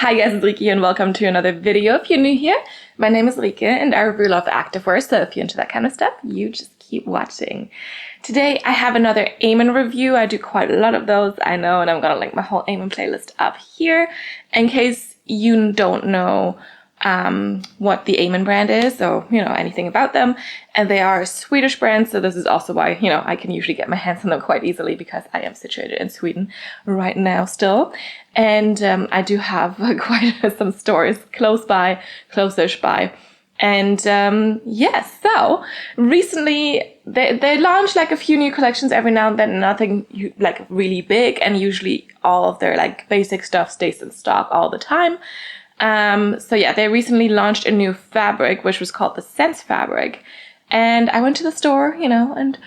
Hi guys, it's Rike and welcome to another video. If you're new here, my name is Rike and I review a lot of activewear, so if you're into that kind of stuff, you just keep watching. Today I have another Eamon review. I do quite a lot of those, I know, and I'm gonna link my whole Eamon playlist up here in case you don't know what the Eamon brand is, or anything about them. And they are a Swedish brand, so this is also why I can usually get my hands on them quite easily because I am situated in Sweden right now still. And I do have quite some stores close-ish by. And yes, so recently they launch like a few new collections every now and then, nothing like really big, and usually all of their like basic stuff stays in stock all the time. So yeah, they recently launched a new fabric, which was called the Sense fabric. And I went to the store, and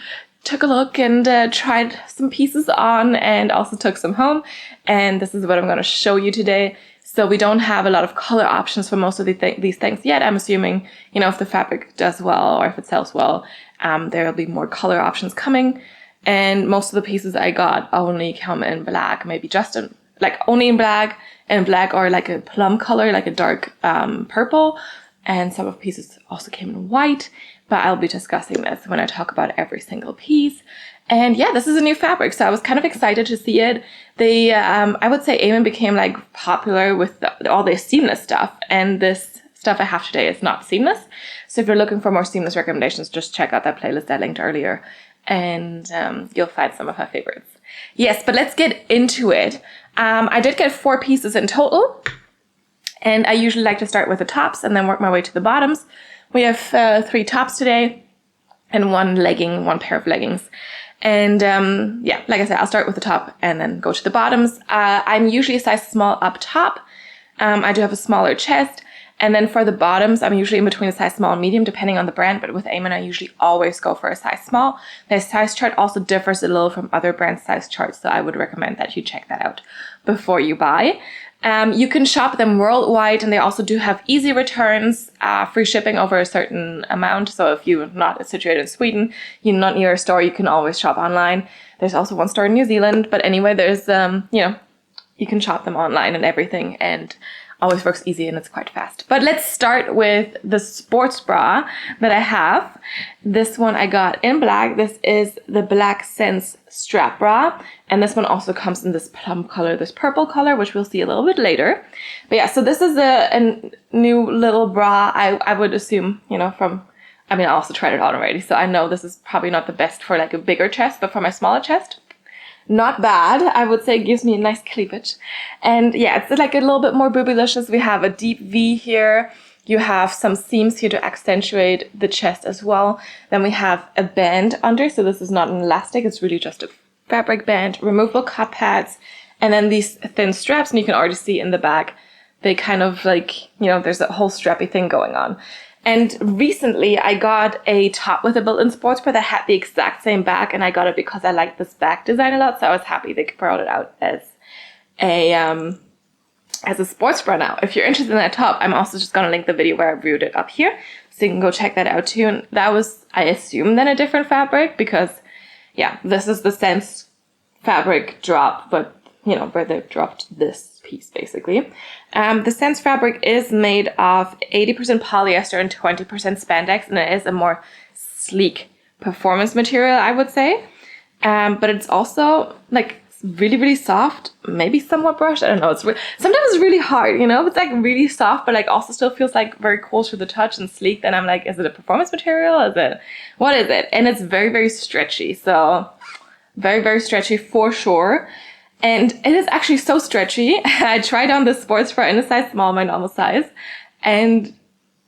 took a look and tried some pieces on and also took some home. And this is what I'm going to show you today. So we don't have a lot of color options for most of these things yet. I'm assuming, if the fabric does well or if it sells well, there will be more color options coming. And most of the pieces I got only come in black, maybe just in, only in black, or like a plum color, like a dark purple. And some of the pieces also came in white, but I'll be discussing this when I talk about every single piece. And yeah, this is a new fabric, so I was kind of excited to see it. They, I would say Eamon became like popular with all their seamless stuff, and this stuff I have today is not seamless. So if you're looking for more seamless recommendations, just check out that playlist I linked earlier, and you'll find some of my favorites. Yes, but let's get into it. I did get 4 pieces in total, and I usually like to start with the tops and then work my way to the bottoms. We have 3 tops today and one pair of leggings. And yeah, like I said, I'll start with the top and then go to the bottoms. I'm usually a size small up top. I do have a smaller chest. And then for the bottoms, I'm usually in between a size small and medium, depending on the brand. But with Eamon, I usually always go for a size small. Their size chart also differs a little from other brand size charts, so I would recommend that you check that out before you buy. You can shop them worldwide, and they also do have easy returns, free shipping over a certain amount. So if you're not situated in Sweden, you're not near a store, you can always shop online. There's also one store in New Zealand, but anyway, there's, you can shop them online and everything, and always works easy and it's quite fast. But let's start with the sports bra that I have. This one I got in black. This is the Black Sense strap bra. And this one also comes in this plum color, this purple color, which we'll see a little bit later. But yeah, so this is a new little bra. I would assume, I also tried it on already. So I know this is probably not the best for like a bigger chest, but for my smaller chest, not bad. I would say it gives me a nice cleavage. And yeah, it's like a little bit more boobylicious. We have a deep V here. You have some seams here to accentuate the chest as well. Then we have a band under. So this is not an elastic. It's really just a fabric band, removable cup pads, and then these thin straps. And you can already see in the back, they kind of like, there's a whole strappy thing going on. And recently I got a top with a built-in sports bra that had the exact same back, and I got it because I like this back design a lot, so I was happy they brought it out as a sports bra now. If you're interested in that top, I'm also just going to link the video where I reviewed it up here, so you can go check that out too. And that was, I assume, then a different fabric because, yeah, this is the Sense fabric drop, but, where they dropped this piece basically. The Sense fabric is made of 80% polyester and 20% spandex, and it is a more sleek performance material, I would say. But it's also like really, really soft, maybe somewhat brushed. I don't know. Sometimes it's really hard, It's like really soft, but like also still feels like very cool to the touch and sleek. Then I'm like, is it a performance material? What is it? And it's very, very stretchy. So very, very stretchy for sure. And it is actually so stretchy. I tried on this sports bra in a size small, my normal size, and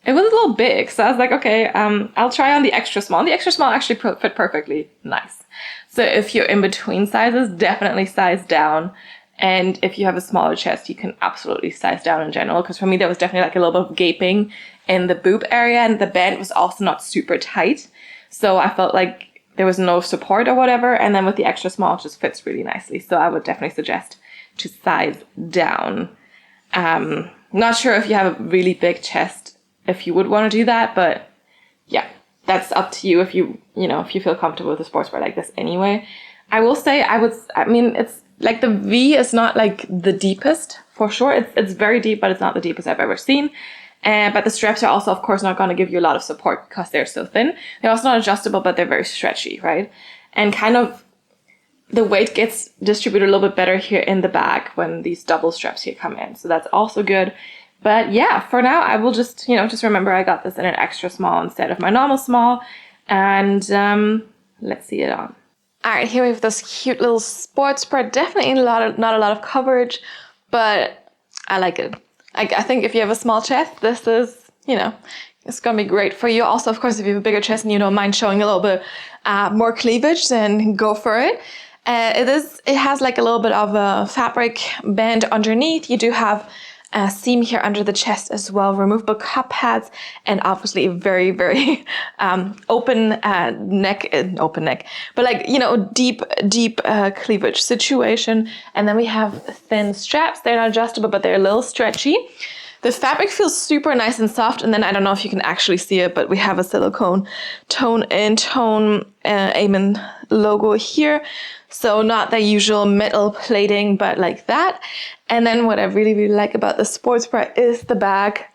it was a little big. So I was like, okay, I'll try on the extra small. The extra small actually fit perfectly nice. So if you're in between sizes, definitely size down. And if you have a smaller chest, you can absolutely size down in general. Because for me, there was definitely like a little bit of gaping in the boob area, and the band was also not super tight. So I felt like there was no support or whatever, and then with the extra small, it just fits really nicely. So I would definitely suggest to size down. Not sure if you have a really big chest, if you would want to do that, but yeah, that's up to you if you feel comfortable with a sports bra like this anyway. I will say, it's like the V is not like the deepest for sure. It's very deep, but it's not the deepest I've ever seen. But the straps are also, of course, not going to give you a lot of support because they're so thin. They're also not adjustable, but they're very stretchy, right? And kind of the weight gets distributed a little bit better here in the back when these double straps here come in. So that's also good. But yeah, for now, I will just, just remember I got this in an extra small instead of my normal small. And let's see it on. All right, here we have this cute little sports bra. Definitely not a lot of coverage, but I like it. I think if you have a small chest, this is, it's going to be great for you. Also, of course, if you have a bigger chest and you don't mind showing a little bit more cleavage, then go for it. It has like a little bit of a fabric band underneath. You do have a seam here under the chest as well, removable cup pads, and obviously a very, very open neck, but like, deep cleavage situation. And then we have thin straps. They're not adjustable, but they're a little stretchy. The fabric feels super nice and soft. And then I don't know if you can actually see it, but we have a silicone tone Amen logo here. So not the usual metal plating, but like that. And then what I really, really like about the sports bra is the back.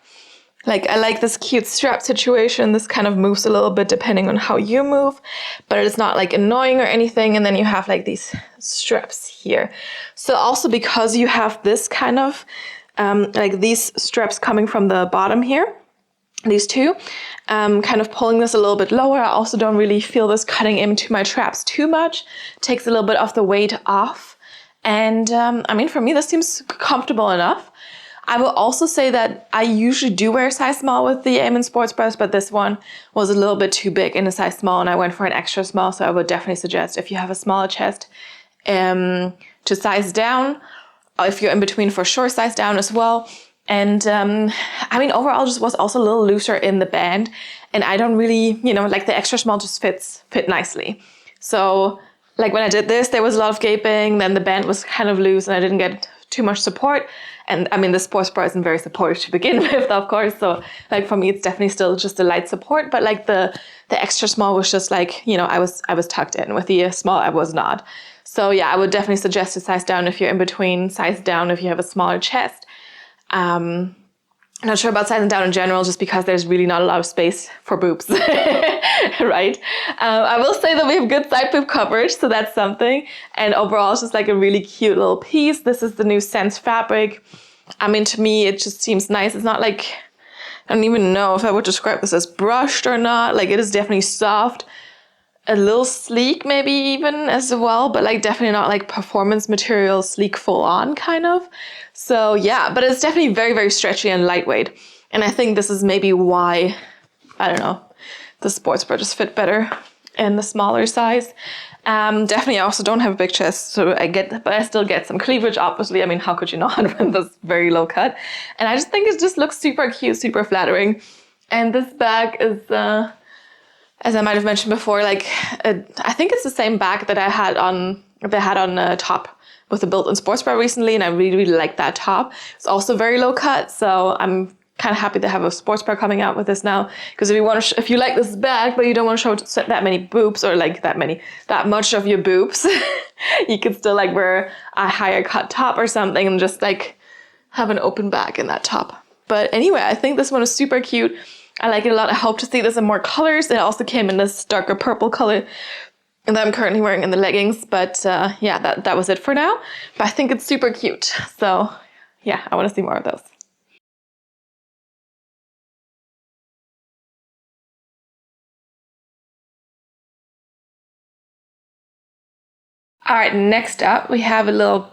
Like, I like this cute strap situation. This kind of moves a little bit depending on how you move, but it's not like annoying or anything. And then you have like these straps here. So also because you have this kind of, like these straps coming from the bottom here, these two, kind of pulling this a little bit lower. I also don't really feel this cutting into my traps too much. Takes a little bit of the weight off. And I mean, for me, this seems comfortable enough. I will also say that I usually do wear a size small with the Amen sports bras, but this one was a little bit too big in a size small, and I went for an extra small. So I would definitely suggest, if you have a smaller chest, to size down. If you're in between, for sure, size down as well. And I mean, overall, just was also a little looser in the band. And I don't really, like the extra small just fit nicely. So like when I did this, there was a lot of gaping. Then the band was kind of loose and I didn't get too much support. And I mean, the sports bra isn't very supportive to begin with, of course. So like for me, it's definitely still just a light support. But like the extra small was just like, I was tucked in. With the small, I was not. So yeah, I would definitely suggest to size down if you're in between, size down if you have a smaller chest. I'm not sure about sizing down in general, just because there's really not a lot of space for boobs, right? I will say that we have good side boob coverage, so that's something. And overall, it's just like a really cute little piece. This is the new Sense fabric. I mean, to me, it just seems nice. It's not like, I don't even know if I would describe this as brushed or not. Like, it is definitely soft. A little sleek maybe even as well, but like definitely not like performance material, sleek full on kind of. So yeah, but it's definitely very, very stretchy and lightweight. And I think this is maybe why, I don't know, the sports bra just fit better in the smaller size. Definitely I also don't have a big chest, so but I still get some cleavage, obviously. I mean, how could you not with this very low cut? And I just think it just looks super cute, super flattering. And this bag is, as I might have mentioned before, like I think it's the same bag that I had on top with the built-in sports bra recently, and I really, really like that top. It's also very low cut, so I'm kind of happy to have a sports bra coming out with this now. Because if you like this bag, but you don't want to show that many boobs, or like that much of your boobs, you could still like wear a higher cut top or something, and just like have an open bag in that top. But anyway, I think this one is super cute. I like it a lot. I hope to see this in more colors. It also came in this darker purple color that I'm currently wearing in the leggings. But yeah, that was it for now. But I think it's super cute. So yeah, I want to see more of those. All right, next up, we have a little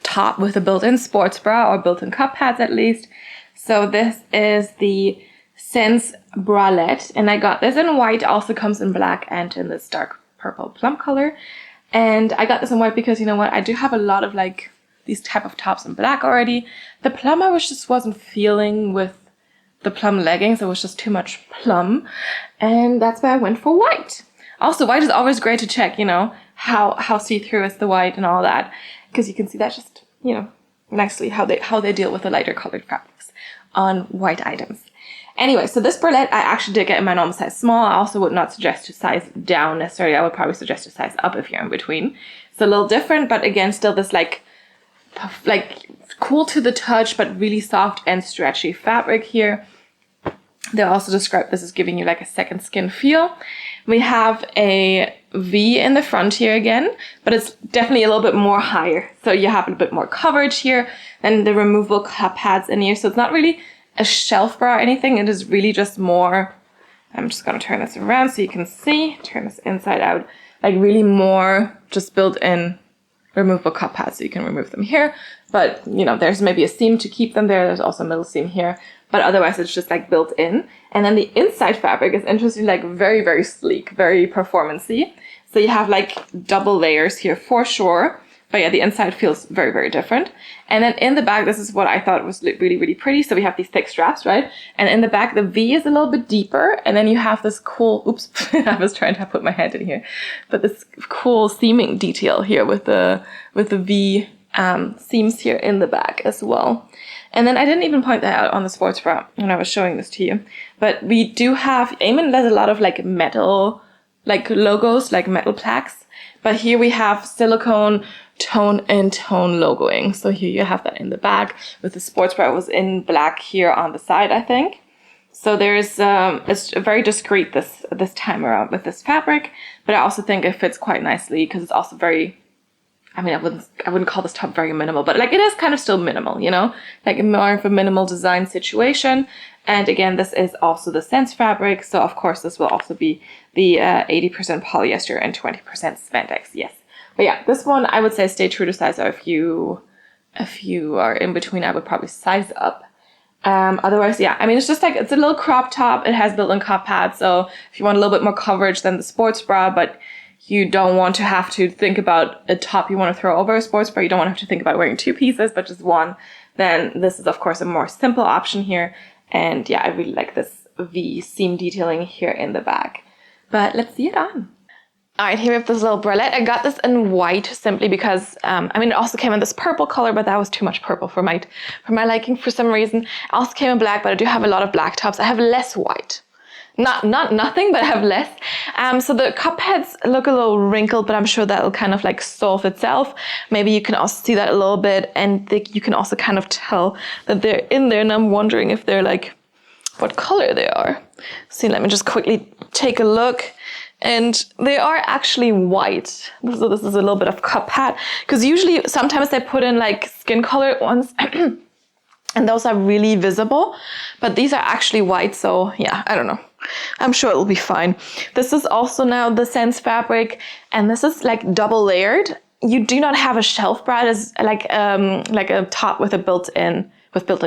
top with a built-in sports bra, or built-in cup pads at least. So this is the Sense Bralette, and I got this in white. Also comes in black and in this dark purple plum color. And I got this in white because, you know what, I do have a lot of like these type of tops in black already. The plum I just wasn't feeling with the plum leggings. It was just too much plum, and that's why I went for white. Also, white is always great to check, how see-through is the white and all that, because you can see that just, nicely how they deal with the lighter colored fabrics on white items. Anyway, so this bralette I actually did get in my normal size small. I also would not suggest to size down necessarily. I would probably suggest to size up if you're in between. It's a little different, but again, still this like cool to the touch, but really soft and stretchy fabric here. They also describe this as giving you like a second skin feel. We have a V in the front here again, but it's definitely a little bit more higher. So you have a bit more coverage here than the removable cup pads in here. So it's not really a shelf bra or anything. It is really just more, I'm just going to turn this around so you can see, turn this inside out, like really more just built in removable cup pads, so you can remove them here. But, you know, there's maybe a seam to keep them there. There's also a middle seam here. But otherwise, it's just like built in. And then the inside fabric is interesting, like very, very sleek, very performance-y. So you have like double layers here for sure. But yeah, the inside feels very, very different. And then in the back, this is what I thought was really, really pretty. So we have these thick straps, right? And in the back, the V is a little bit deeper. And then you have this cool, oops, I was trying to put my hand in here. But this cool seaming detail here with the V seams here in the back as well. And then I didn't even point that out on the sports bra when I was showing this to you. But we do have, Eamon does a lot of like metal, like logos, like metal plaques. But here we have silicone, tone, and tone logoing. So here you have that in the back with the sports bra. It was in black here on the side, I think. So there's, it's very discreet this time around with this fabric. But I also think it fits quite nicely because it's also very, I mean, I wouldn't call this top very minimal, but like it is kind of still minimal, you know, like more of a minimal design situation. And again, this is also the Sense fabric. So of course, this will also be the 80% polyester and 20% spandex. Yes. But yeah, this one, I would say stay true to size. Or if you are in between, I would probably size up. Otherwise, yeah, I mean, it's just like, it's a little crop top. It has built-in cup pads. So if you want a little bit more coverage than the sports bra, but you don't want to have to think about a top you want to throw over a sports bra, you don't want to have to think about wearing two pieces, but just one, then this is, of course, a more simple option here. And yeah, I really like this V seam detailing here in the back. But let's see it on. All right, here we have this little bralette. I got this in white simply because, I mean, it also came in this purple color, but that was too much purple for my liking for some reason. It also came in black, but I do have a lot of black tops. I have less white. Not nothing, but I have less. So the cup heads look a little wrinkled, but I'm sure that'll kind of like solve itself. Maybe you can also see that a little bit, and you can also kind of tell that they're in there, and I'm wondering if they're like, what color they are. See, let me just quickly take a look. And they are actually white. So this is a little bit of cup hat, because usually sometimes they put in like skin colored ones and those are really visible, but these are actually white. So yeah, I don't know. I'm sure it'll be fine. This is also now the Sense fabric, and this is like double layered. You do not have a shelf bra. It is like a top with a built-in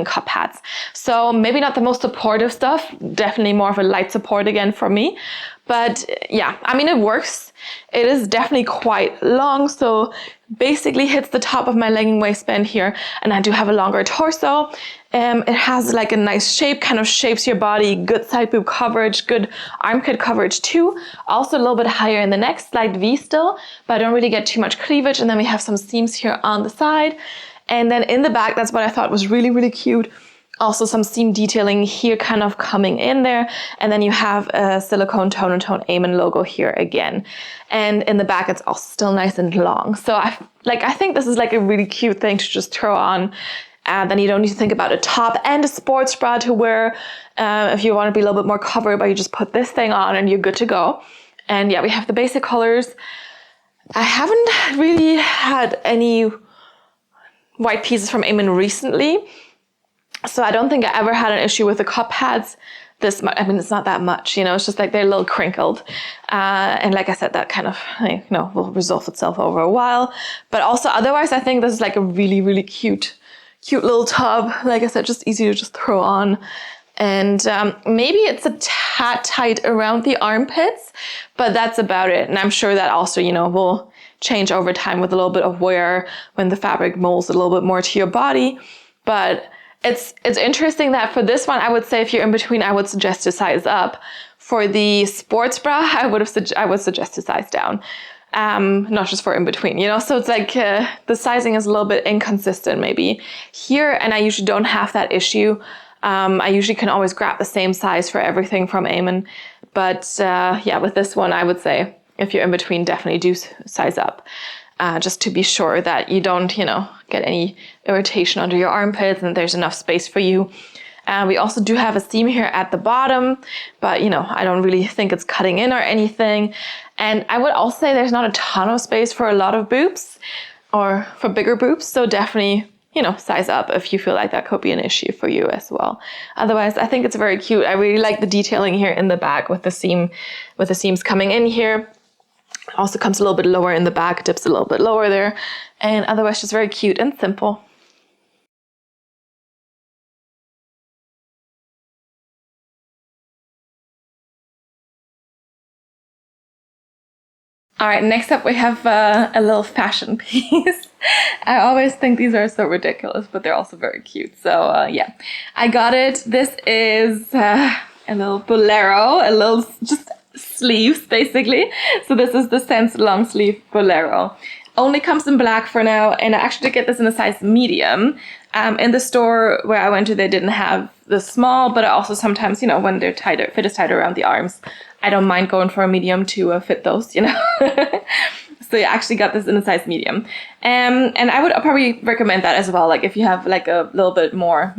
cup pads. So maybe not the most supportive stuff, definitely more of a light support again for me. But yeah, I mean, it works. It is definitely quite long, so basically hits the top of my legging waistband here, and I do have a longer torso. It has like a nice shape, kind of shapes your body, good side boob coverage, good armpit coverage too. Also a little bit higher in the neck, slight V still, but I don't really get too much cleavage. And then we have some seams here on the side. And then in the back, that's what I thought was really, really cute. Also some seam detailing here kind of coming in there. And then you have a silicone tone and tone Eamon logo here again. And in the back, it's also still nice and long. So I think this is like a really cute thing to just throw on. Then you don't need to think about a top and a sports bra to wear. If you want to be a little bit more covered, but you just put this thing on and you're good to go. And yeah, we have the basic colors. I haven't really had any white pieces from Eamon recently. So I don't think I ever had an issue with the cup pads this much. I mean, it's not that much, you know, it's just like they're a little crinkled. And like I said, that kind of, will resolve itself over a while. But also otherwise, I think this is like a really, really cute little top. Like I said, just easy to just throw on. And maybe it's a tad tight around the armpits, but that's about it. And I'm sure that also, will change over time with a little bit of wear when the fabric molds a little bit more to your body. But it's interesting that for this one, I would say if you're in between, I would suggest to size up. For the sports bra, I would suggest to size down. Not just for in between, so it's like the sizing is a little bit inconsistent maybe here, and I usually don't have that issue. I usually can always grab the same size for everything from Eamon, but yeah, with this one, I would say if you're in between, definitely do size up. just to be sure that you don't, get any irritation under your armpits and there's enough space for you. We also do have a seam here at the bottom, but I don't really think it's cutting in or anything. And I would also say there's not a ton of space for a lot of boobs or for bigger boobs. So definitely, size up if you feel like that could be an issue for you as well. Otherwise, I think it's very cute. I really like the detailing here in the back with the seams coming in here. Also comes a little bit lower in the back, dips a little bit lower there. And otherwise just very cute and simple. All right, next up we have a little fashion piece. I always think these are so ridiculous, but they're also very cute. So yeah, I got it. This is a little bolero, a little just sleeves basically. So this is the Sense long sleeve bolero. Only comes in black for now, and I actually did get this in a size medium. In the store where I went to, they didn't have the small, but I also sometimes, when they're tighter, fit is tighter around the arms, I don't mind going for a medium to fit those, So I actually got this in a size medium. And I would probably recommend that as well. Like if you have like a little bit more,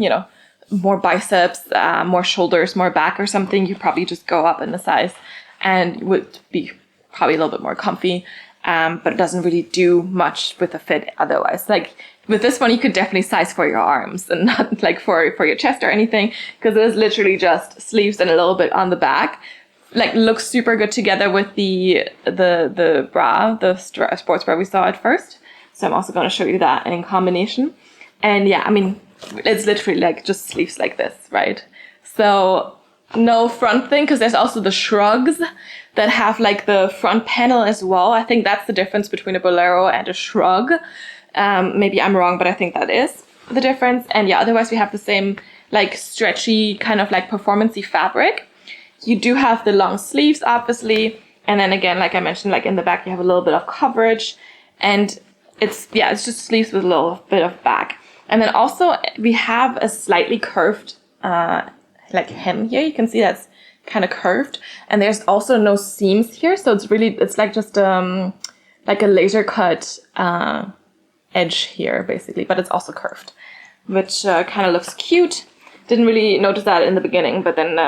more biceps, more shoulders, more back or something, you probably just go up in the size and would be probably a little bit more comfy. But it doesn't really do much with the fit otherwise. Like with this one, you could definitely size for your arms and not like for your chest or anything, because it is literally just sleeves and a little bit on the back. Like looks super good together with the bra, the sports bra we saw at first. So I'm also going to show you that in combination. And yeah, I mean, it's literally like just sleeves like this, right? So no front thing, because there's also the shrugs that have like the front panel as well. I think that's the difference between a bolero and a shrug. Maybe I'm wrong, but I think that is the difference. And yeah, otherwise we have the same like stretchy kind of like performance-y fabric. You do have the long sleeves, obviously. And then again, like I mentioned, like in the back, you have a little bit of coverage. And it's just sleeves with a little bit of back. And then also we have a slightly curved like hem here. You can see that's kind of curved. And there's also no seams here. So it's like just like a laser cut edge here, basically. But it's also curved, which kind of looks cute. Didn't really notice that in the beginning, but then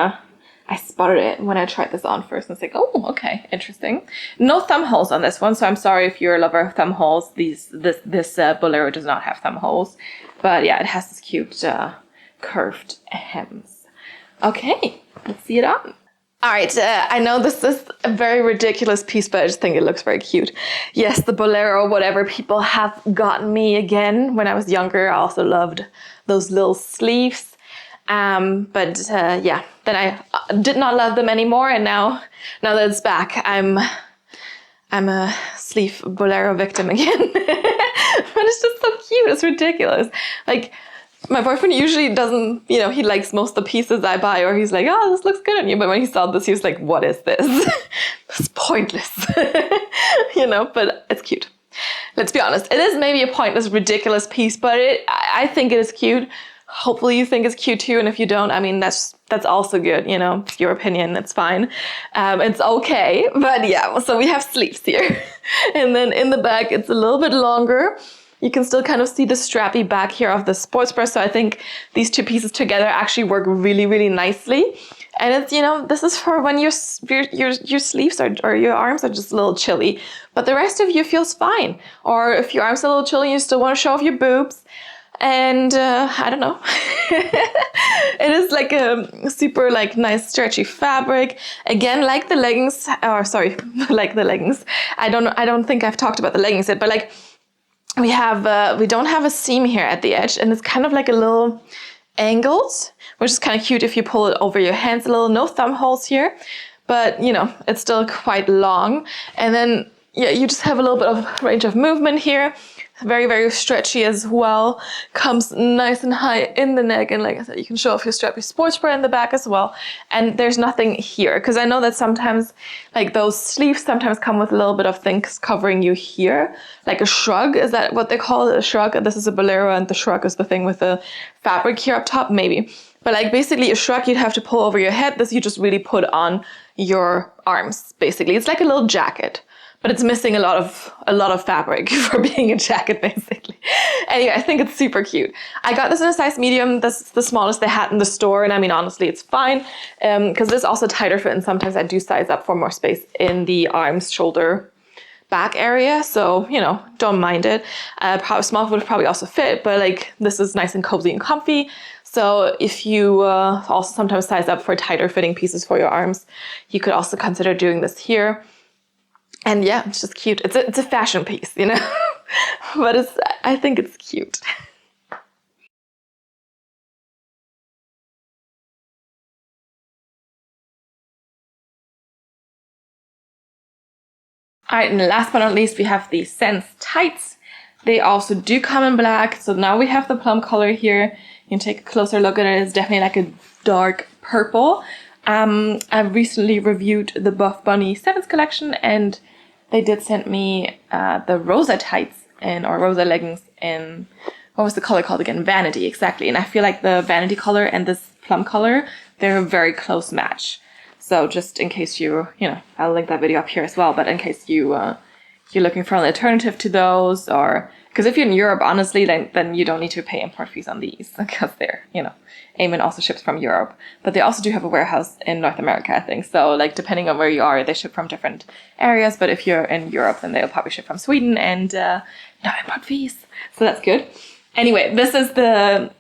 I spotted it when I tried this on first and it's like, oh, okay, interesting. No thumb holes on this one, so I'm sorry if you're a lover of thumb holes. This bolero does not have thumb holes, but yeah, it has this cute curved hems. Okay, let's see it on. All right, I know this is a very ridiculous piece, but I just think it looks very cute. Yes, the bolero, whatever people have gotten me again. When I was younger, I also loved those little sleeves. But yeah, then I did not love them anymore, and now that it's back, I'm a sleeve bolero victim again. But it's just so cute. It's ridiculous. Like my boyfriend usually doesn't, he likes most of the pieces I buy, or he's like, oh, this looks good on you. But when he saw this, he was like, what is this? It's pointless, But it's cute. Let's be honest. It is maybe a pointless, ridiculous piece, but I think it is cute. Hopefully you think it's cute too, and if you don't, I mean, that's also good, it's your opinion, it's fine. It's okay, but yeah, so we have sleeves here. And then in the back, it's a little bit longer. You can still kind of see the strappy back here of the sports bra, so I think these two pieces together actually work really, really nicely. And it's, this is for when your sleeves or your arms are just a little chilly, but the rest of you feels fine. Or if your arms are a little chilly, you still want to show off your boobs. And I don't know. It is like a super like nice stretchy fabric. Again, like the leggings, like the leggings. I don't think I've talked about the leggings yet, but like we don't have a seam here at the edge, and it's kind of like a little angled, which is kind of cute if you pull it over your hands a little. No thumb holes here, but it's still quite long. And then yeah, you just have a little bit of range of movement here. Very, very stretchy as well. Comes nice and high in the neck. And like I said, you can show off your strappy sports bra in the back as well. And there's nothing here, because I know that sometimes like those sleeves sometimes come with a little bit of things covering you here. Like a shrug, is that what they call it? A shrug? This is a bolero, and the shrug is the thing with the fabric here up top, maybe. But like basically a shrug you'd have to pull over your head. This you just really put on your arms, basically. It's like a little jacket. but it's missing a lot of fabric for being a jacket, basically. Anyway, I think it's super cute. I got this in a size medium. This is the smallest they had in the store, and I mean, honestly, it's fine, because this is also tighter fit, and sometimes I do size up for more space in the arms, shoulder, back area, so you know, don't mind it. Probably small would probably also fit, but like this is nice and cozy and comfy. So if you also sometimes size up for tighter fitting pieces for your arms, you could also consider doing this here. And yeah, it's just cute. It's a fashion piece, you know, but I think it's cute. All right, and last but not least, we have the Sense tights. They also do come in black. So now we have the plum color here. You can take a closer look at it. It's definitely like a dark purple. I've recently reviewed the Buff Bunny 7th collection, and they did send me the Rosa tights or Rosa leggings in, what was the color called again? Vanity, exactly. And I feel like the Vanity color and this plum color, they're a very close match. So just in case you know, I'll link that video up here as well, but in case you're looking for an alternative to those, or because if you're in Europe, honestly, then you don't need to pay import fees on these, because they're, you know, Amen also ships from Europe, but they also do have a warehouse in North America, I think. So like depending on where you are, they ship from different areas, but if you're in Europe, then they'll probably ship from Sweden and no import fees. So that's good. Anyway, this is the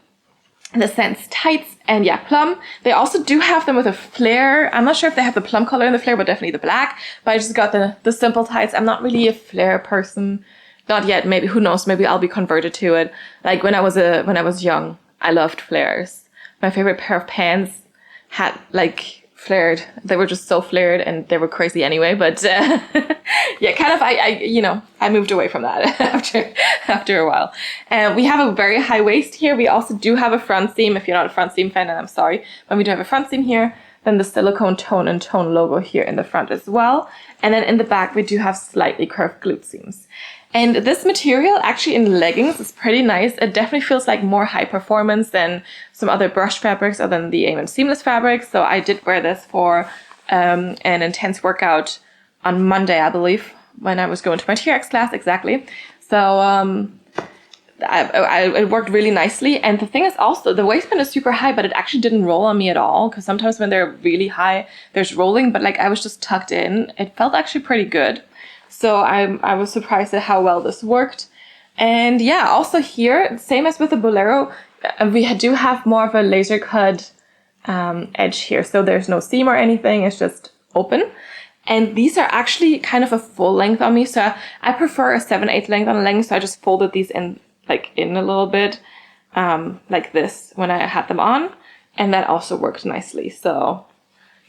Sense tights, and yeah, plum. They also do have them with a flare. I'm not sure if they have the plum color in the flare, but definitely the black. But I just got the simple tights. I'm not really a flare person. Not yet. Maybe, who knows? Maybe I'll be converted to it. Like when I was young, I loved flares. My favorite pair of pants had like flared. They were just so flared, and they were crazy anyway. But yeah, kind of. I moved away from that after a while. And we have a very high waist here. We also do have a front seam. If you're not a front seam fan, then I'm sorry, but we do have a front seam here. Then the silicone tone and tone logo here in the front as well. And then in the back, we do have slightly curved glute seams. And this material actually in leggings is pretty nice. It definitely feels like more high performance than some other brushed fabrics or than the Amen seamless fabrics. So I did wear this for an intense workout on Monday, I believe, when I was going to my TRX class, exactly. So it worked really nicely. And the thing is also, the waistband is super high, but it actually didn't roll on me at all. Because sometimes when they're really high, there's rolling, but like I was just tucked in. It felt actually pretty good. So I was surprised at how well this worked. And yeah, also here, same as with the Bolero, we do have more of a laser cut edge here. So there's no seam or anything, it's just open. And these are actually kind of a full length on me. So I prefer a 7/8 length on a legging. So I just folded these in a little bit like this when I had them on. And that also worked nicely. So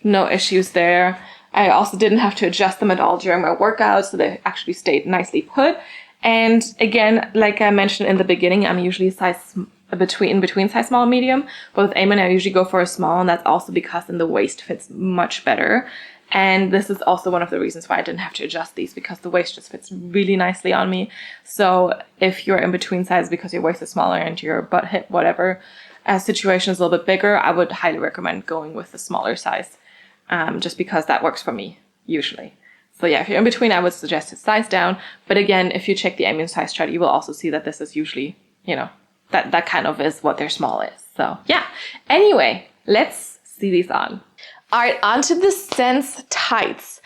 no issues there. I also didn't have to adjust them at all during my workout, so they actually stayed nicely put. And again, like I mentioned in the beginning, I'm usually size between size small and medium. But with Amen, I usually go for a small, and that's also because then the waist fits much better. And this is also one of the reasons why I didn't have to adjust these, because the waist just fits really nicely on me. So if you're in between sizes because your waist is smaller and your butt, hip, whatever situation is a little bit bigger, I would highly recommend going with the smaller size. Just because that works for me, usually. So yeah, if you're in between, I would suggest to size down. But again, if you check the Amen size chart, you will also see that this is usually, you know, that kind of is what their small is. So yeah, anyway, let's see these on. All right, on to the Sense tights.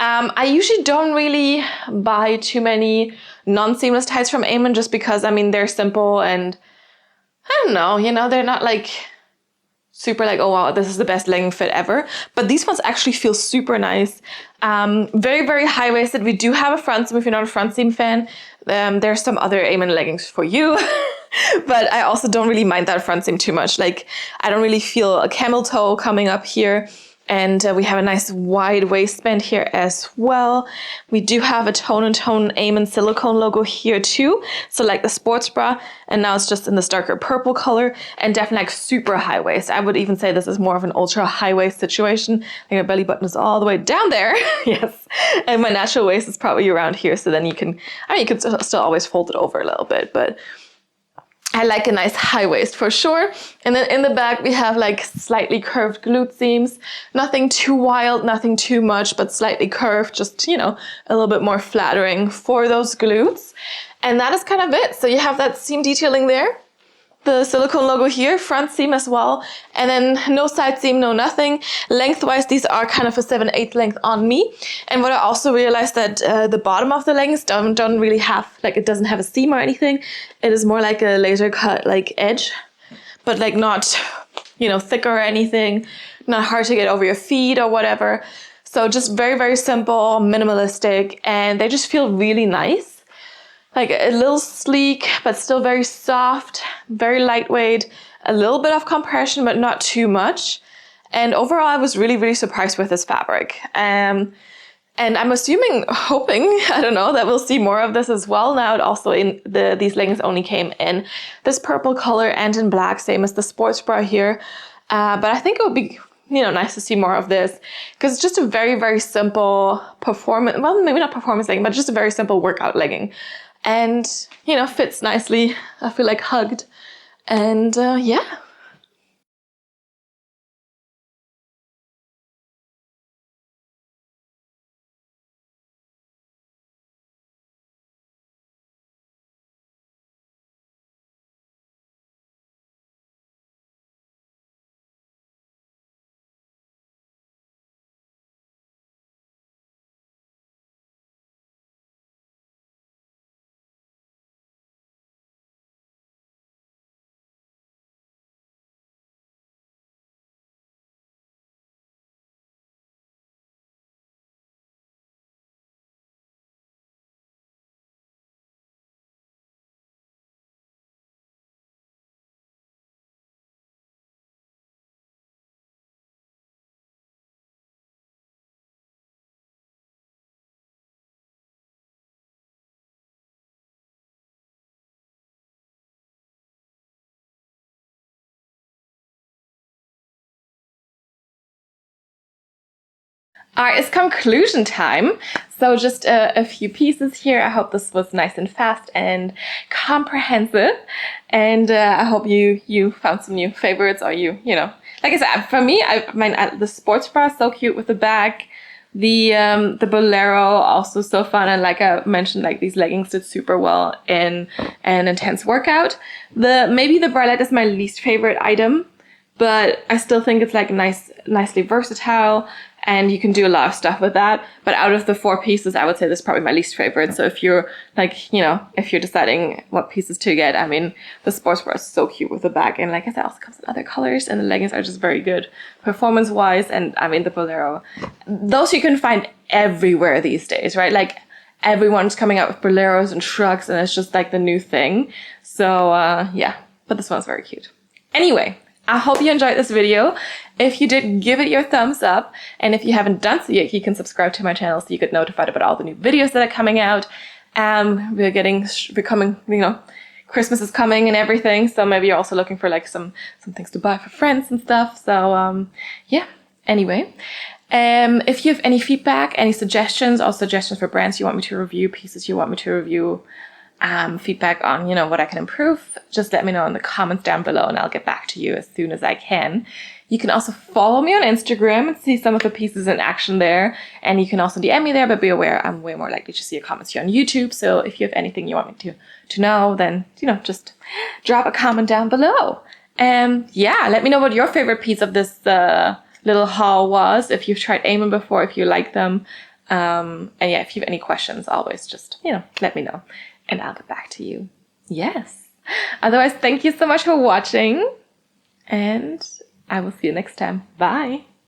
I usually don't really buy too many non-seamless tights from Amen, just because, I mean, they're simple and I don't know, you know, they're not like super like, oh wow, this is the best legging fit ever. But these ones actually feel super nice. Very, very high-waisted. We do have a front seam if you're not a front seam fan. There's some other Amen leggings for you. But I also don't really mind that front seam too much. Like, I don't really feel a camel toe coming up here. And we have a nice wide waistband here as well. We do have a tone and tone Amen silicone logo here too. So like the sports bra, and now it's just in this darker purple color, and definitely like super high waist. I would even say this is more of an ultra high waist situation. Like my belly button is all the way down there. Yes. And my natural waist is probably around here. So then you can still always fold it over a little bit, but I like a nice high waist for sure. And then in the back we have like slightly curved glute seams. Nothing too wild, nothing too much, but slightly curved, just, you know, a little bit more flattering for those glutes. And that is kind of it. So you have that seam detailing there. The silicone logo here, front seam as well, and then no side seam, no nothing. Lengthwise, these are kind of a 7/8 length on me. And what I also realized that the bottom of the leggings don't really have, like, it doesn't have a seam or anything. It is more like a laser cut like edge, but like not, you know, thick or anything, not hard to get over your feet or whatever. So just very, very simple, minimalistic, and they just feel really nice. Like a little sleek, but still very soft, very lightweight, a little bit of compression, but not too much. And overall, I was really, really surprised with this fabric. And I'm hoping, I don't know, that we'll see more of this as well. Now, it also these leggings only came in this purple color and in black, same as the sports bra here. But I think it would be, you know, nice to see more of this because it's just a very, very simple performance, well, maybe not performance legging, but just a very simple workout legging. And, you know, fits nicely. I feel like hugged. And yeah. All right, it's conclusion time. So just a few pieces here. I hope this was nice and fast and comprehensive. And I hope you found some new favorites, or you know, like I said, for me, the sports bra is so cute with the bag. The Bolero also so fun, and like I mentioned, like these leggings did super well in an intense workout. Maybe the bralette is my least favorite item, but I still think it's like nicely versatile, and you can do a lot of stuff with that. But out of the 4 pieces, I would say this is probably my least favorite. So if you're like, you know, if you're deciding what pieces to get, I mean, the sports bra is so cute with the bag. And like I said, also comes in other colors, and the leggings are just very good performance-wise. And I mean, the Bolero, those you can find everywhere these days, right? Like everyone's coming out with Boleros and shrugs, and it's just like the new thing. So yeah, but this one's very cute. Anyway, I hope you enjoyed this video. If you did, give it your thumbs up. And if you haven't done so yet, you can subscribe to my channel so you get notified about all the new videos that are coming out. We're coming, you know, Christmas is coming and everything. So maybe you're also looking for like some things to buy for friends and stuff. So yeah, anyway. If you have any feedback, any suggestions, or suggestions for brands you want me to review, pieces you want me to review, feedback on, you know, what I can improve, just let me know in the comments down below and I'll get back to you as soon as I can. You can also follow me on Instagram and see some of the pieces in action there. And you can also DM me there, but be aware I'm way more likely to see your comments here on YouTube. So if you have anything you want me to know, then, you know, just drop a comment down below. Yeah, let me know what your favorite piece of this little haul was, if you've tried Eamon before, if you like them. And yeah, if you have any questions, always just, you know, let me know. And I'll get back to you. Yes. Otherwise, thank you so much for watching. And I will see you next time. Bye.